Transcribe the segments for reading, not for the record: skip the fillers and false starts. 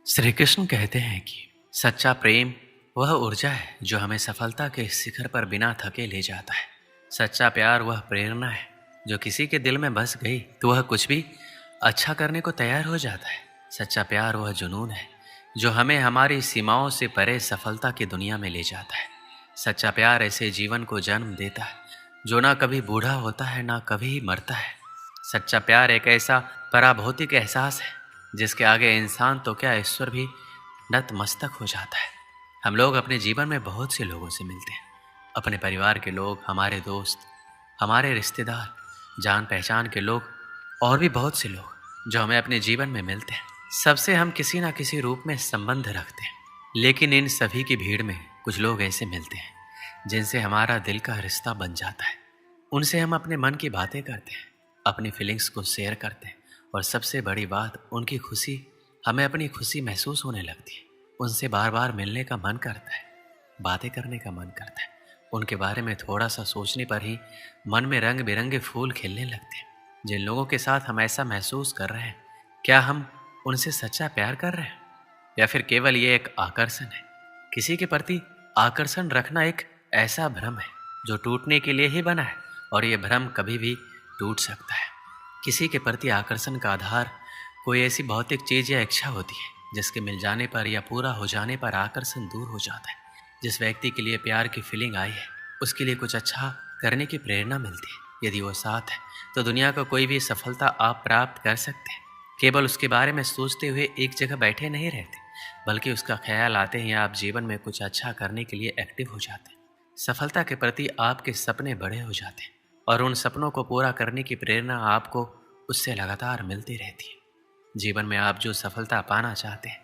श्री कृष्ण कहते हैं कि सच्चा प्रेम वह ऊर्जा है जो हमें सफलता के शिखर पर बिना थके ले जाता है। सच्चा प्यार वह प्रेरणा है जो किसी के दिल में बस गई तो वह कुछ भी अच्छा करने को तैयार हो जाता है। सच्चा प्यार वह जुनून है जो हमें हमारी सीमाओं से परे सफलता की दुनिया में ले जाता है। सच्चा प्यार ऐसे जीवन को जन्म देता है जो ना कभी बूढ़ा होता है ना कभी मरता है। सच्चा प्यार एक ऐसा पराभौतिक एहसास है जिसके आगे इंसान तो क्या ईश्वर भी नतमस्तक हो जाता है। हम लोग अपने जीवन में बहुत से लोगों से मिलते हैं, अपने परिवार के लोग, हमारे दोस्त, हमारे रिश्तेदार, जान पहचान के लोग और भी बहुत से लोग जो हमें अपने जीवन में मिलते हैं। सबसे हम किसी ना किसी रूप में संबंध रखते हैं, लेकिन इन सभी की भीड़ में कुछ लोग ऐसे मिलते हैं जिनसे हमारा दिल का रिश्ता बन जाता है। उनसे हम अपने मन की बातें करते हैं, अपनी फीलिंग्स को शेयर करते हैं और सबसे बड़ी बात, उनकी खुशी हमें अपनी खुशी महसूस होने लगती है। उनसे बार बार मिलने का मन करता है, बातें करने का मन करता है। उनके बारे में थोड़ा सा सोचने पर ही मन में रंग बिरंगे फूल खिलने लगते हैं। जिन लोगों के साथ हम ऐसा महसूस कर रहे हैं, क्या हम उनसे सच्चा प्यार कर रहे हैं या फिर केवल ये एक आकर्षण है? किसी के प्रति आकर्षण रखना एक ऐसा भ्रम है जो टूटने के लिए ही बना है और ये भ्रम कभी भी टूट सकता है। किसी के प्रति आकर्षण का आधार कोई ऐसी भौतिक चीज या इच्छा होती है जिसके मिल जाने पर या पूरा हो जाने पर आकर्षण दूर हो जाता है। जिस व्यक्ति के लिए प्यार की फीलिंग आई है, उसके लिए कुछ अच्छा करने की प्रेरणा मिलती है। यदि वो साथ है तो दुनिया का कोई भी सफलता आप प्राप्त कर सकते हैं। केवल उसके बारे में सोचते हुए एक जगह बैठे नहीं रहते, बल्कि उसका ख्याल आते ही आप जीवन में कुछ अच्छा करने के लिए एक्टिव हो जाते हैं। सफलता के प्रति आपके सपने बड़े हो जाते हैं और उन सपनों को पूरा करने की प्रेरणा आपको उससे लगातार मिलती रहती है। जीवन में आप जो सफलता पाना चाहते हैं,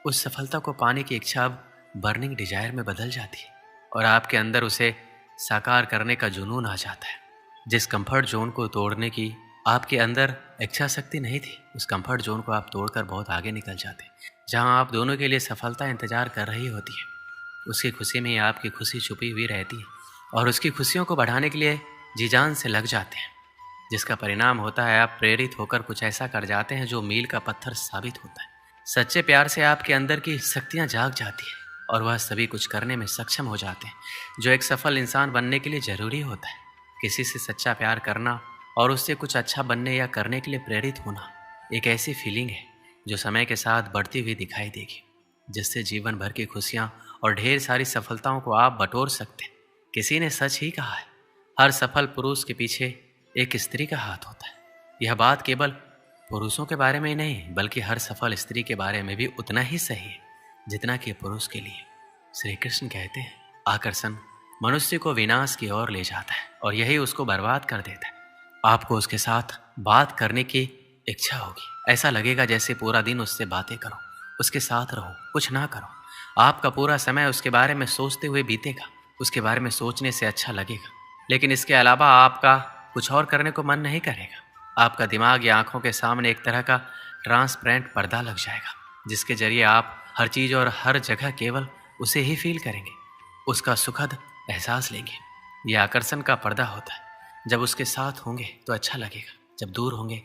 उस सफलता को पाने की इच्छा अब बर्निंग डिजायर में बदल जाती है और आपके अंदर उसे साकार करने का जुनून आ जाता है। जिस कंफर्ट जोन को तोड़ने की आपके अंदर इच्छा शक्ति नहीं थी, उस कंफर्ट जोन को आप तोड़कर बहुत आगे निकल जाते हैं। जहां आप दोनों के लिए सफलता इंतजार कर रही होती है, उसकी खुशी में ही आपकी खुशी छुपी हुई रहती है और उसकी खुशियों को बढ़ाने के लिए जी जान से लग जाते हैं, जिसका परिणाम होता है आप प्रेरित होकर कुछ ऐसा कर जाते हैं जो मील का पत्थर साबित होता है। सच्चे प्यार से आपके अंदर की शक्तियां जाग जाती है और वह सभी कुछ करने में सक्षम हो जाते हैं जो एक सफल इंसान बनने के लिए जरूरी होता है। किसी से सच्चा प्यार करना और उससे कुछ अच्छा बनने या करने के लिए प्रेरित होना एक ऐसी फीलिंग है जो समय के साथ बढ़ती हुई दिखाई देगी, जिससे जीवन भर की खुशियां और ढेर सारी सफलताओं को आप बटोर सकते हैं। किसी ने सच ही कहा है, हर सफल पुरुष के पीछे एक स्त्री का हाथ होता है। यह बात केवल पुरुषों के बारे में ही नहीं, बल्कि हर सफल स्त्री के बारे में भी उतना ही सही है जितना कि पुरुष के लिए। श्री कृष्ण कहते हैं, आकर्षण मनुष्य को विनाश की ओर ले जाता है और यही उसको बर्बाद कर देता है। आपको उसके साथ बात करने की इच्छा होगी, ऐसा लगेगा जैसे पूरा दिन उससे बातें करो, उसके साथ रहो, कुछ ना करो। आपका पूरा समय उसके बारे में सोचते हुए बीतेगा, उसके बारे में सोचने से अच्छा लगेगा, लेकिन इसके अलावा आपका कुछ और करने को मन नहीं करेगा। आपका दिमाग या आंखों के सामने एक तरह का ट्रांसपेरेंट पर्दा लग जाएगा, जिसके जरिए आप हर चीज और हर जगह केवल उसे ही फील करेंगे, उसका सुखद एहसास लेंगे। यह आकर्षण का पर्दा होता है। जब उसके साथ होंगे तो अच्छा लगेगा, जब दूर होंगे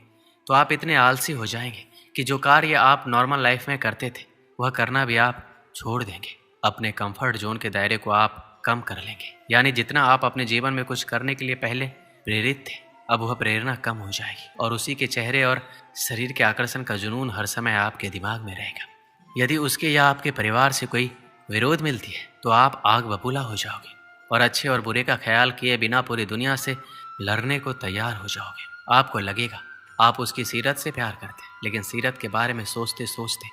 तो आप इतने आलसी हो जाएंगे कि जो कार्य आप नॉर्मल लाइफ में करते थे वह करना भी आप छोड़ देंगे। अपने कंफर्ट जोन के दायरे को आप कम कर लेंगे, यानी जितना आप अपने जीवन में कुछ करने के लिए पहले प्रेरित थे, अब वह प्रेरणा कम हो जाएगी और उसी के चेहरे और शरीर के आकर्षण का जुनून हर समय आपके दिमाग में रहेगा। यदि उसके या आपके परिवार से कोई विरोध मिलती है तो आप आग बबूला हो जाओगे और अच्छे और बुरे का ख्याल किए बिना पूरी दुनिया से लड़ने को तैयार हो जाओगे। आपको लगेगा आप उसकी सीरत से प्यार करते हैं, लेकिन सीरत के बारे में सोचते सोचते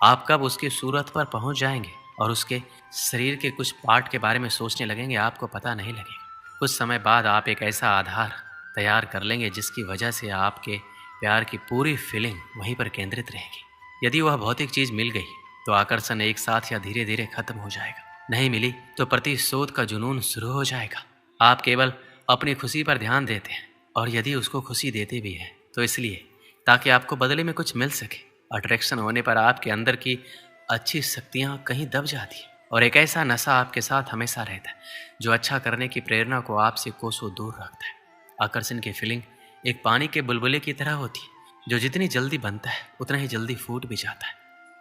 आप कब उसकी सूरत पर पहुंच जाएंगे और उसके शरीर के कुछ पार्ट के बारे में सोचने लगेंगे, आपको पता नहीं लगेगा। कुछ समय बाद आप एक ऐसा आधार तैयार कर लेंगे जिसकी वजह से आपके प्यार की पूरी फीलिंग वहीं पर केंद्रित रहेगी। यदि वह भौतिक चीज मिल गई तो आकर्षण एक साथ या धीरे धीरे खत्म हो जाएगा, नहीं मिली तो प्रतिशोध का जुनून शुरू हो जाएगा। आप केवल अपनी खुशी पर ध्यान देते हैं और यदि उसको खुशी देते भी हैं तो इसलिए ताकि आपको बदले में कुछ मिल सके। अट्रैक्शन होने पर आपके अंदर की अच्छी शक्तियां कहीं दब जाती है और एक ऐसा नशा आपके साथ हमेशा रहता है जो अच्छा करने की प्रेरणा को आपसे कोसों दूर रखता है। आकर्षण की फीलिंग एक पानी के बुलबुले की तरह होती है जो जितनी जल्दी बनता है उतना ही जल्दी फूट भी जाता है।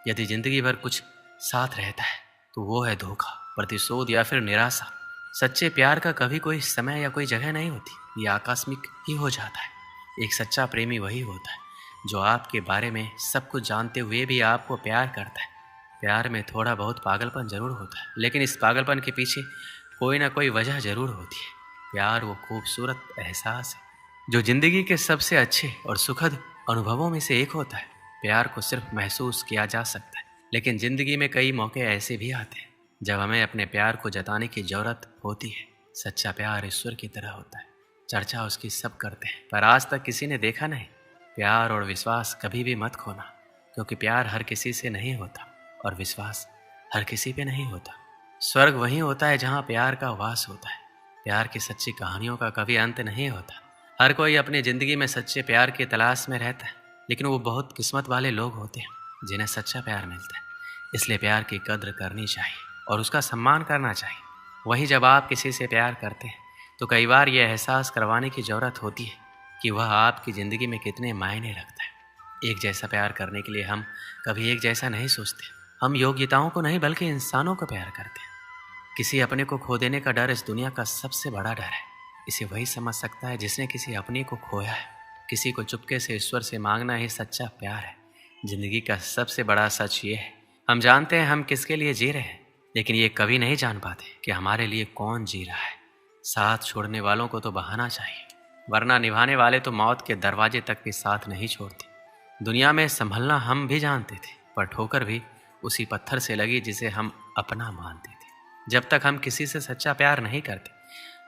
यदि जिंदगी भर कुछ साथ रहता है तो वो है धोखा, प्रतिशोध या फिर निराशा। सच्चे प्यार का कभी कोई समय या कोई जगह नहीं होती, ये आकस्मिक ही हो जाता है। एक सच्चा प्रेमी वही होता है जो आपके बारे में सब कुछ जानते हुए भी आपको प्यार करता है। प्यार में थोड़ा बहुत पागलपन जरूर होता है, लेकिन इस पागलपन के पीछे कोई ना कोई वजह जरूर होती है। प्यार वो खूबसूरत एहसास है जो जिंदगी के सबसे अच्छे और सुखद अनुभवों में से एक होता है। प्यार को सिर्फ महसूस किया जा सकता है, लेकिन जिंदगी में कई मौके ऐसे भी आते हैं जब हमें अपने प्यार को जताने की जरूरत होती है। सच्चा प्यार ईश्वर की तरह होता है, चर्चा उसकी सब करते हैं पर आज तक किसी ने देखा नहीं। प्यार और विश्वास कभी भी मत खोना, क्योंकि प्यार हर किसी से नहीं होता और विश्वास हर किसी पे नहीं होता। स्वर्ग वहीं होता है जहाँ प्यार का वास होता है। प्यार की सच्ची कहानियों का कभी अंत नहीं होता। हर कोई अपनी ज़िंदगी में सच्चे प्यार की तलाश में रहता है, लेकिन वो बहुत किस्मत वाले लोग होते हैं जिन्हें सच्चा प्यार मिलता है। इसलिए प्यार की कद्र करनी चाहिए और उसका सम्मान करना चाहिए। वहीं जब आप किसी से प्यार करते हैं तो कई बार यह एहसास करवाने की ज़रूरत होती है कि वह आपकी ज़िंदगी में कितने मायने रखता है। एक जैसा प्यार करने के लिए हम कभी एक जैसा नहीं सोचते। हम योग्यताओं को नहीं बल्कि इंसानों को प्यार करते हैं। किसी अपने को खो देने का डर इस दुनिया का सबसे बड़ा डर है। इसे वही समझ सकता है जिसने किसी अपने को खोया है। किसी को चुपके से ईश्वर से मांगना ही सच्चा प्यार है। जिंदगी का सबसे बड़ा सच ये है, हम जानते हैं हम किसके लिए जी रहे हैं, लेकिन ये कभी नहीं जान पाते कि हमारे लिए कौन जी रहा है। साथ छोड़ने वालों को तो बहाना चाहिए, वरना निभाने वाले तो मौत के दरवाजे तक भी साथ नहीं छोड़ते। दुनिया में संभलना हम भी जानते थे, पर ठोकर भी उसी पत्थर से लगी जिसे हम अपना मानते थे। जब तक हम किसी से सच्चा प्यार नहीं करते,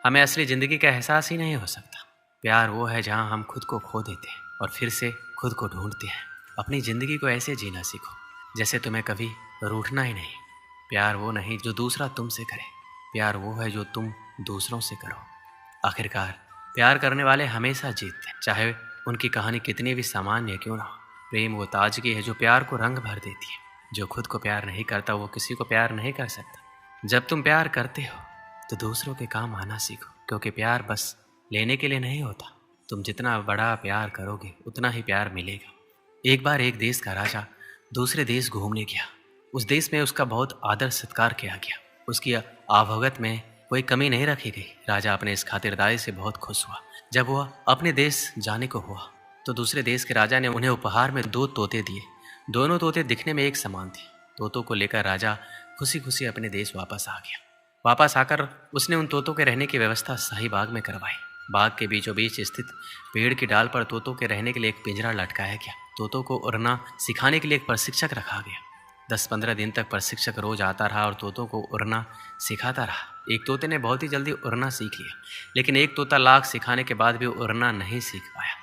हमें असली ज़िंदगी का एहसास ही नहीं हो सकता। प्यार वो है जहाँ हम खुद को खो देते हैं और फिर से खुद को ढूंढते हैं। अपनी ज़िंदगी को ऐसे जीना सीखो जैसे तुम्हें कभी रूठना ही नहीं। प्यार वो नहीं जो दूसरा तुमसे करे, प्यार वो है जो तुम दूसरों से करो। आखिरकार प्यार करने वाले हमेशा जीतते हैं, चाहे उनकी कहानी कितनी भी सामान्य क्यों ना हो। प्रेम वो ताजगी है जो प्यार को रंग भर देती है। जो खुद को प्यार नहीं करता वो किसी को प्यार नहीं कर सकता। जब तुम प्यार करते हो तो दूसरों के काम आना सीखो, क्योंकि प्यार बस लेने के लिए नहीं होता। तुम जितना बड़ा प्यार करोगे उतना ही प्यार मिलेगा। एक बार एक देश का राजा दूसरे देश घूमने गया। उस देश में उसका बहुत आदर सत्कार किया गया। उसकी आवभगत में कोई कमी नहीं रखी गई। राजा अपने इस खातिरदारी से बहुत खुश हुआ। जब वह अपने देश जाने को हुआ तो दूसरे देश के राजा ने उन्हें उपहार में 2 तोते दिए। दोनों तोते दिखने में एक समान थे। तोतों को लेकर राजा खुशी खुशी अपने देश वापस आ गया। वापस आकर उसने उन तोतों के रहने की व्यवस्था शाही बाग में करवाई। बाग के बीचों बीच स्थित पेड़ की डाल पर तोतों के रहने के लिए एक पिंजरा लटकाया गया। तोतों को उड़ना सिखाने के लिए एक प्रशिक्षक रखा गया। 10-15 दिन तक प्रशिक्षक रोज आता रहा और तोतों को उड़ना सिखाता रहा। एक तोते ने बहुत ही जल्दी उड़ना सीख लिया, लेकिन एक तोता लाख सिखाने के बाद भी उड़ना नहीं सीख पाया।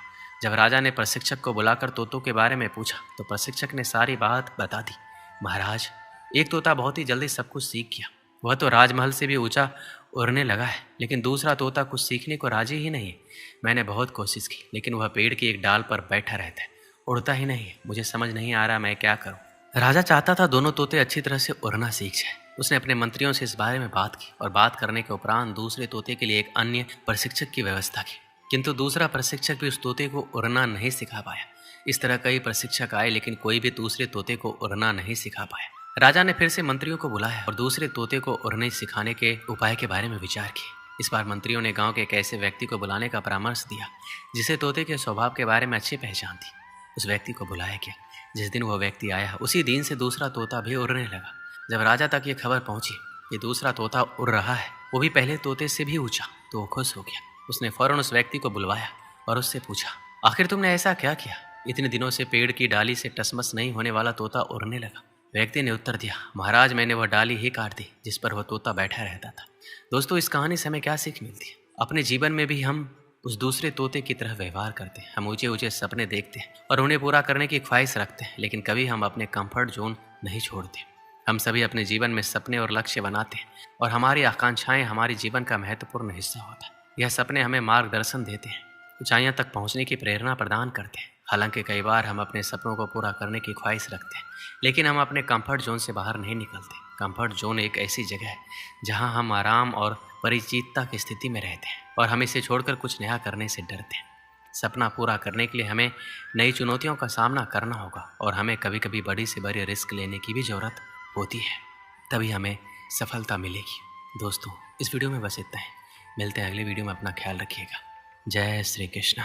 जब राजा ने प्रशिक्षक को बुलाकर तोतों के बारे में पूछा तो प्रशिक्षक ने सारी बात बता दी। महाराज, एक तोता बहुत ही जल्दी सब कुछ सीख गया। वह तो राजमहल से भी ऊंचा उड़ने लगा है, लेकिन दूसरा तोता कुछ सीखने को राजी ही नहीं है। मैंने बहुत कोशिश की, लेकिन वह पेड़ की एक डाल पर बैठा रहता है, उड़ता ही नहीं है। मुझे समझ नहीं आ रहा मैं क्या करूं। राजा चाहता था दोनों तोते अच्छी तरह से उड़ना सीख जाए। उसने अपने मंत्रियों से इस बारे में बात की और बात करने के उपरांत दूसरे तोते के लिए एक अन्य प्रशिक्षक की व्यवस्था की, किंतु दूसरा प्रशिक्षक भी उस तोते को उड़ना नहीं सिखा पाया। इस तरह कई प्रशिक्षक आए, लेकिन कोई भी दूसरे तोते को उड़ना नहीं सिखा पाया। राजा ने फिर से मंत्रियों को बुलाया और दूसरे तोते को उड़ने सिखाने के उपाय के बारे में विचार किया। इस बार मंत्रियों ने गांव के एक ऐसे व्यक्ति को बुलाने का परामर्श दिया जिसे तोते के स्वभाव के बारे में अच्छी पहचान थी। उस व्यक्ति को बुलाया गया। जिस दिन वह व्यक्ति आया उसी दिन से दूसरा तोता भी उड़ने लगा। जब राजा तक ये खबर पहुंची कि दूसरा तोता उड़ रहा है, वो भी पहले तोते से भी ऊंचा, तो वो खुश हो गया। उसने फौरन उस व्यक्ति को बुलवाया और उससे पूछा, आखिर तुमने ऐसा क्या किया? इतने दिनों से पेड़ की डाली से टसमस नहीं होने वाला तोता उड़ने लगा। व्यक्ति ने उत्तर दिया, महाराज, मैंने वह डाली ही काट दी जिस पर वह तोता बैठा रहता था। दोस्तों, इस कहानी से हमें क्या सीख मिलती है? अपने जीवन में भी हम उस दूसरे तोते की तरह व्यवहार करते हैं। हम ऊंचे ऊंचे सपने देखते हैं और उन्हें पूरा करने की ख्वाहिश रखते हैं, लेकिन कभी हम अपने कंफर्ट जोन नहीं छोड़ते। हम सभी अपने जीवन में सपने और लक्ष्य बनाते हैं और हमारी आकांक्षाएं हमारे जीवन का महत्वपूर्ण हिस्सा होता है। यह सपने हमें मार्गदर्शन देते हैं, ऊंचाइयों तक पहुंचने की प्रेरणा प्रदान करते हैं। हालांकि कई बार हम अपने सपनों को पूरा करने की ख्वाहिश रखते हैं, लेकिन हम अपने कंफर्ट जोन से बाहर नहीं निकलते। कंफर्ट जोन एक ऐसी जगह है जहां हम आराम और परिचितता की स्थिति में रहते हैं और हम इसे छोड़कर कुछ नया करने से डरते हैं। सपना पूरा करने के लिए हमें नई चुनौतियों का सामना करना होगा और हमें कभी कभी बड़ी से बड़ी रिस्क लेने की भी ज़रूरत होती है, तभी हमें सफलता मिलेगी। दोस्तों, इस वीडियो में बस इतना ही। मिलते हैं अगले वीडियो में। अपना ख्याल रखिएगा। जय श्री कृष्ण।